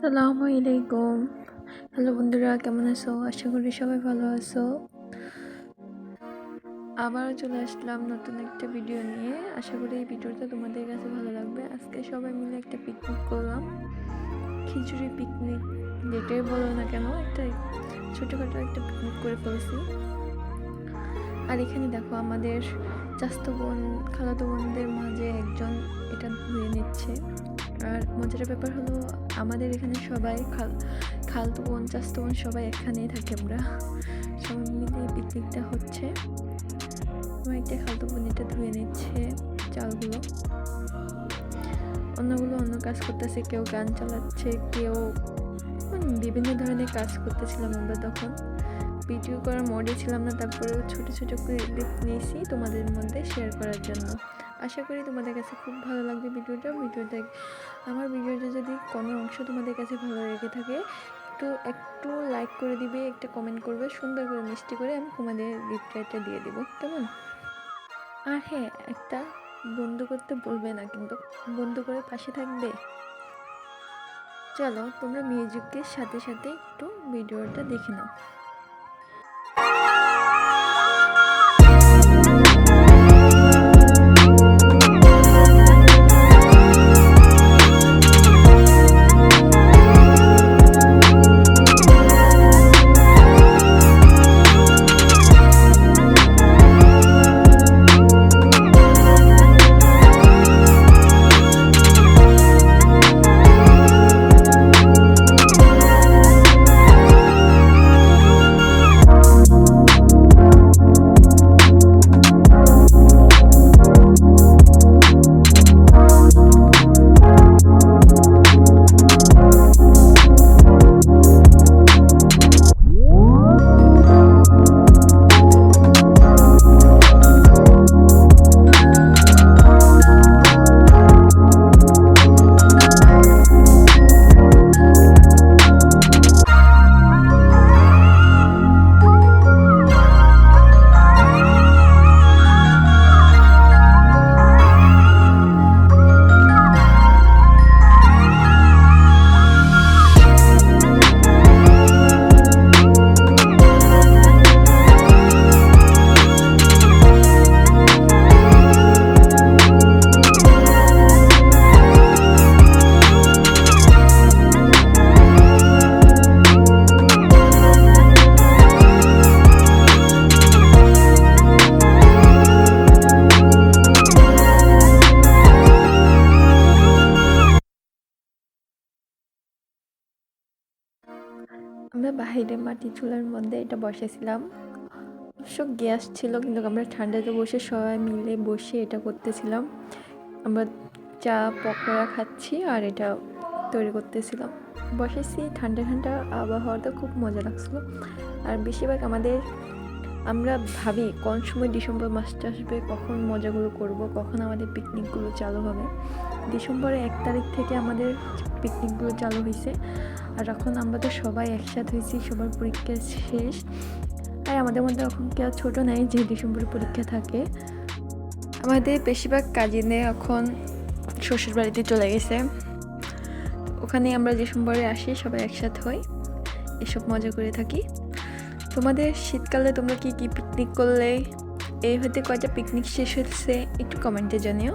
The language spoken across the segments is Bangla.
আসসালামু আলাইকুম। হ্যালো বন্ধুরা, কেমন আছো? আশা করি সবাই ভালো আছো। আবারও চলে আসলাম নতুন একটা ভিডিও নিয়ে। আশা করি এই ভিডিওটা তোমাদের কাছে ভালো লাগবে। আজকে সবাই মিলে একটা পিকনিক করলাম। খিচুড়ি পিকনিক যেটাই বলো না কেন, একটা ছোটোখাটো একটা পিকনিক করে ফেলেছি। আর এখানে দেখো আমাদের চাচাতো বোন খালাতো বোনদের মাঝে একজন এটা ধুয়ে নিচ্ছে। আর মজার ব্যাপার হলো আমাদের এখানে সবাই খালতো বোন চাচাতো বোন সবাই একখানেই থাকি আমরা। সবাই মিলে এই পিকনিকটা হচ্ছে। আমার একটা খালতো বোন এটা ধুয়ে নিচ্ছে চালগুলো, অন্যগুলো অন্য কাজ করতেছে, কেউ গান চালাচ্ছে, কেউ বিভিন্ন ধরনের কাজ করতেছিলাম আমরা তখন। ভিডিও করার মোডে ছিলাম না, তারপরেও ছোট ছোট ক্লিপ নিয়েছি তোমাদের মধ্যে শেয়ার করার জন্য। আশা করি তোমাদের কাছে খুব ভালো লাগবে ভিডিওটা। আমার ভিডিওটা যদি কোনো অংশ তোমাদের কাছে ভালো লেগে থাকে একটু লাইক করে দিবে, একটা কমেন্ট করবে, সুন্দর করে মিষ্টি করে আমি তোমাদের রিপ্লাইটা দিয়ে দিব, কেমন? আর হ্যাঁ, একটা বন্ধ করতে বলবে না কিন্তু, বন্ধ করে পাশে থাকবে। চলো তোমরা মিউজিকের সাথে সাথে একটু ভিডিওটা দেখে নাও। আমরা বাহিরে মাটি চুলার মধ্যে এটা বসেছিলাম। অবশ্য গ্যাস ছিল, কিন্তু আমরা ঠান্ডাতে বসে সবাই মিলে বসে এটা করতেছিলাম। আমরা চা পকোড়া খাচ্ছি আর এটা তৈরি করতেছিলাম। বসেছি, ঠান্ডা ঠান্ডা আবহাওয়াটা খুব মজা লাগছিলো। আর বেশিরভাগ আমরা ভাবি কোন সময় ডিসেম্বর মাসটা আসবে, কখন মজাগুলো করব, কখন আমাদের পিকনিকগুলো চালু হবে। ডিসেম্বরের 1 তারিখ থেকে আমাদের পিকনিকগুলো চালু হয়েছে। আর এখন আমরা তো সবাই একসাথে হয়েছি, সবার পরীক্ষা শেষ। আর আমাদের মধ্যে এখন কেউ ছোটো নাই যে ডিসেম্বরে পরীক্ষা থাকে। আমাদের বেশিরভাগ কাজিনে এখন শ্বশুর বাড়িতে চলে গেছে। ওখানে আমরা ডিসেম্বরে আসি, সবাই একসাথে হই, এসব মজা করে থাকি। তোমাদের শীতকালে তোমরা কি কি পিকনিক করলে, এই হতে কয়টা পিকনিক শেষ হচ্ছে একটু কমেন্টে জানিও।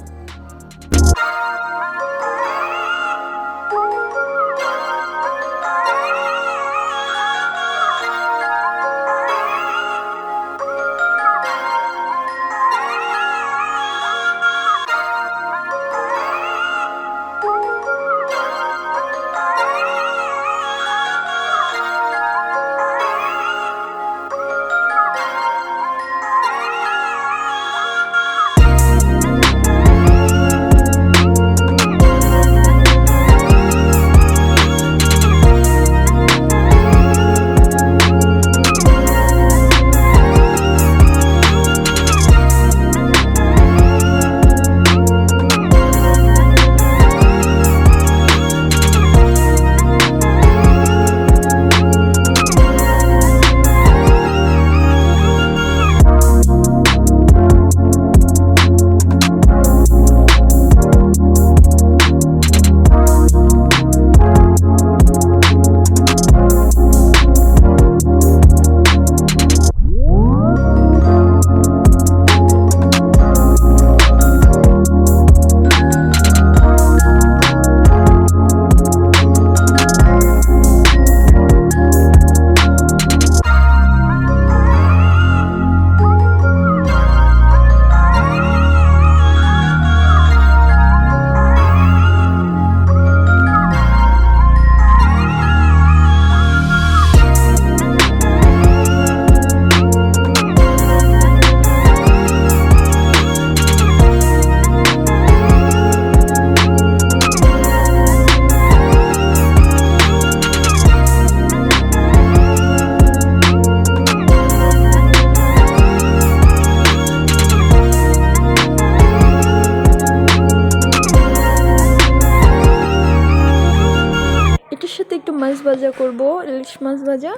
সাথে একটু মাছ ভাজা করব, ইলিশ মাছ ভাজা।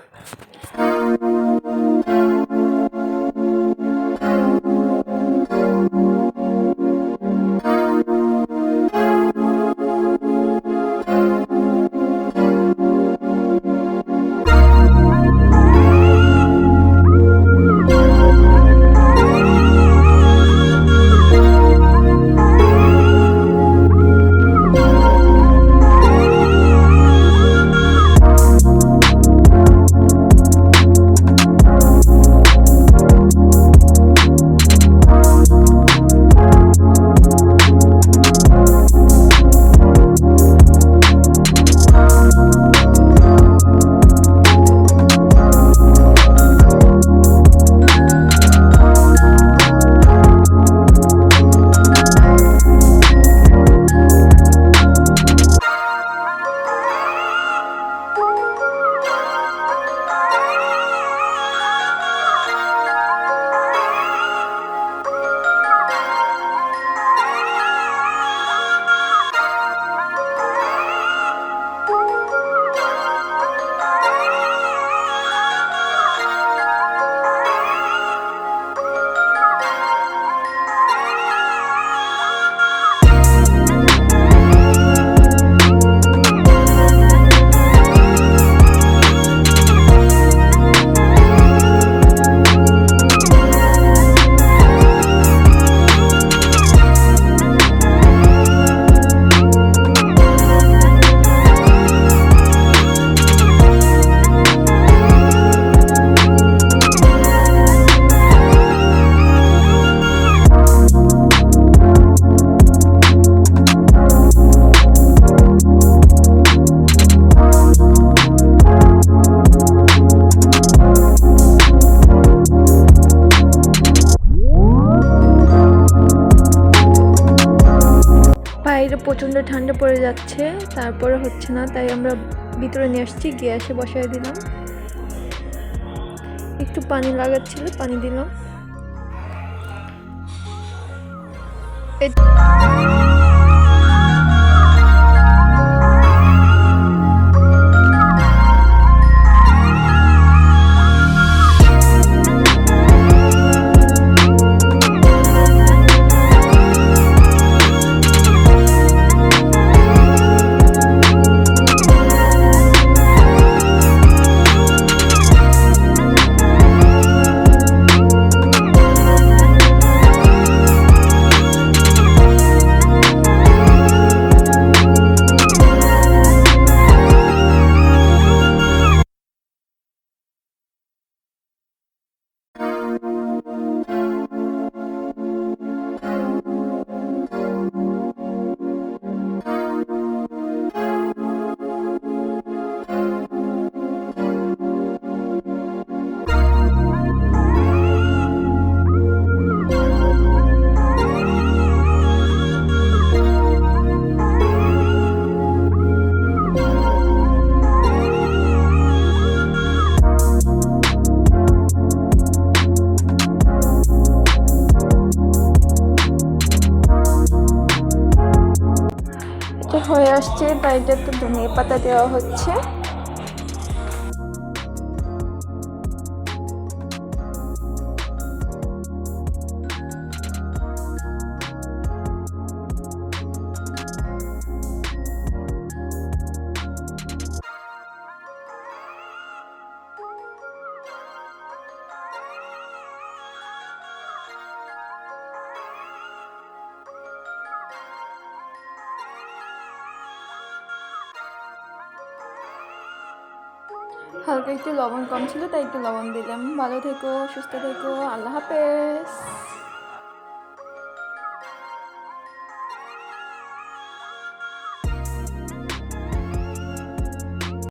বাইরে প্রচণ্ড ঠান্ডা পড়ে যাচ্ছে, তারপরে হচ্ছে না, তাই আমরা ভিতরে নিয়ে আসছি, গ্যাসে বসায় দিলাম। একটু পানি লাগাচ্ছিল, পানি দিলাম। হয়ে আসছে, তাই এটাতে ধনিয়া পাতা দেওয়া হচ্ছে। হালকা একটু লবণ কম ছিল, তাই একটু লবণ দিলাম। ভালো থেকো, সুস্থ থেকো, আল্লাহ হাফেজ।